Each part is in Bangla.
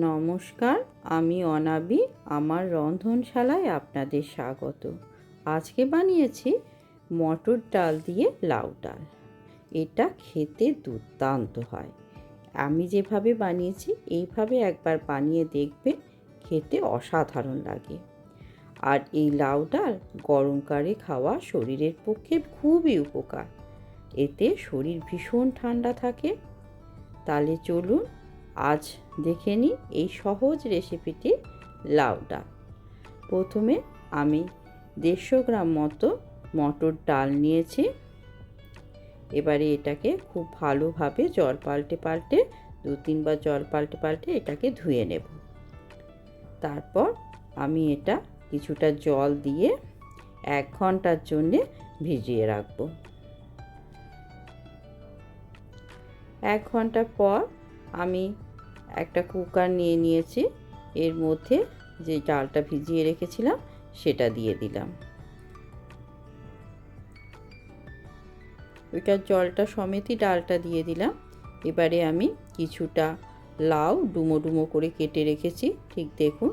নমস্কার, আমি অনাবি। আমার রন্ধনশালায় আপনাদের স্বাগত। আজকে বানিয়েছি মটর ডাল দিয়ে লাউ ডাল। এটা খেতে দুর্দান্ত হয়। আমি যেভাবে বানিয়েছি এইভাবে একবার বানিয়ে দেখবে, খেতে অসাধারণ লাগে। আর এই লাউ ডাল গরমকালে খাওয়া শরীরের পক্ষে খুবই উপকার। এতে শরীর ভীষণ ঠান্ডা থাকে। তাহলে চলুন আজ দেখে নিই এই সহজ রেসিপিটি লাউ ডাল। প্রথমে আমি 150 গ্রাম মতো মটর ডাল নিয়েছি। এবারে এটাকে খুব ভালোভাবে জল পাল্টে পাল্টে 2-3 বার জল পাল্টে পাল্টে এটাকে ধুয়ে নেব। তারপর আমি এটা কিছুটা জল দিয়ে 1 ঘন্টার জন্যে ভিজিয়ে রাখবো। 1 ঘন্টা পর আমি একটা কুকার নিয়ে নিয়েছি। এর মধ্যে যে ডালটা ভিজিয়ে রেখেছিলাম সেটা দিয়ে দিলাম। ওইটার জলটা সমেতই ডালটা দিয়ে দিলাম। এবারে আমি কিছুটা লাউ ডুমো ডুমো করে কেটে রেখেছি, ঠিক দেখুন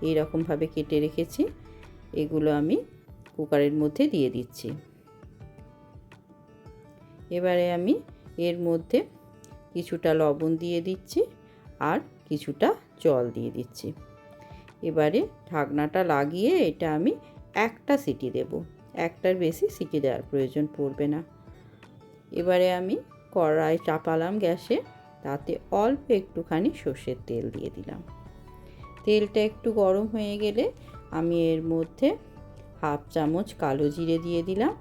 এইরকমভাবে কেটে রেখেছি। এগুলো আমি কুকারের মধ্যে দিয়ে দিচ্ছি। এবারে আমি এর মধ্যে কিছুটা লবণ দিয়ে দিচ্ছি আর কিছুটা জল দিয়ে দিচ্ছি। এবারে ঢাকনাটা লাগিয়ে এটা আমি একটা সিটি দেব। একটার বেশি সিটি দেওয়ার প্রয়োজন পড়বে না। এবারে আমি কড়াই চাপালাম গ্যাসে, তাতে অল্প একটুখানি সর্ষের তেল দিয়ে দিলাম। তেলটা একটু গরম হয়ে গেলে আমি এর মধ্যে 1/2 চামচ কালো জিরে দিয়ে দিলাম,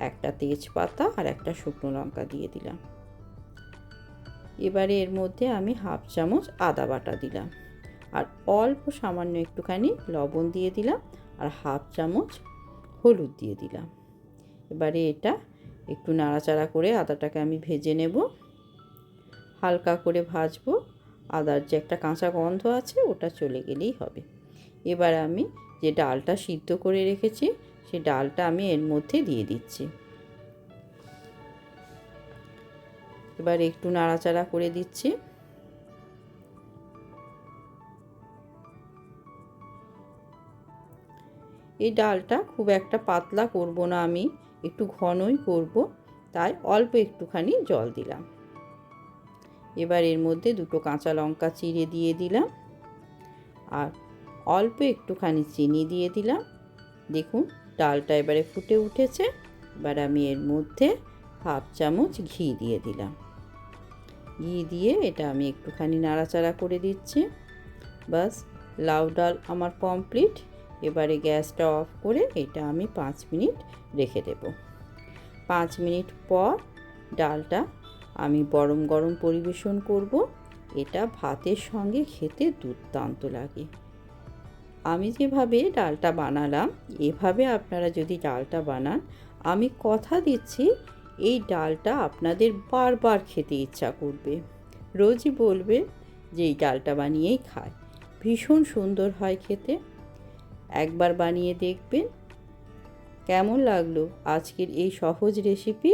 একটা তেজপাতা আর একটা শুকনো লঙ্কা দিয়ে দিলাম। এবারে এর মধ্যে আমি 1/2 চামচ আদা বাটা দিলাম আর অল্প সামান্য একটুখানি লবণ দিয়ে দিলাম আর 1/2 চামচ হলুদ দিয়ে দিলাম। এবারে এটা একটু নাড়াচাড়া করে আদাটাকে আমি ভেজে নেব। হালকা করে ভাজবো, আদার যে একটা কাঁচা গন্ধ আছে ওটা চলে গেলেই হবে। এবার আমি যে ডালটা সিদ্ধ করে রেখেছি সেই ডালটা আমি এর মধ্যে দিয়ে দিচ্ছি। এবার একটু নাড়াচাড়া করে দিচ্ছি। এই ডালটা খুব একটা পাতলা করব না, আমি একটু ঘনই করব, তাই অল্প একটুখানি জল দিলাম। এবার এর মধ্যে 2টো কাঁচা লঙ্কা চিড়ে দিয়ে দিলাম আর অল্প একটুখানি চিনি দিয়ে দিলাম। দেখুন ডালটা এবারে ফুটে উঠেছে। এবার আমি এর মধ্যে 1/2 চামচ ঘি দিয়ে দিলাম। ঘি দিয়ে এটা আমি একটুখানি নাড়াচাড়া করে দিচ্ছি। বাস, লাউ ডাল আমার কমপ্লিট। এবারে গ্যাসটা অফ করে এটা আমি 5 মিনিট রেখে দেব। 5 মিনিট পর ডালটা আমি গরম গরম পরিবেশন করব। এটা ভাতের সঙ্গে খেতে দুর্দান্ত লাগে। আমি যেভাবে ডালটা বানালাম এভাবে আপনারা যদি ডালটা বানান, আমি কথা দিচ্ছি এই ডালটা আপনাদের বারবার খেতে ইচ্ছা করবে। রোজই বলবে যে এই ডালটা বানিয়েই খায়। ভীষণ সুন্দর হয় খেতে। একবার বানিয়ে দেখবেন। কেমন লাগলো আজকের এই সহজ রেসিপি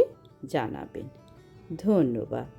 জানাবেন। ধন্যবাদ।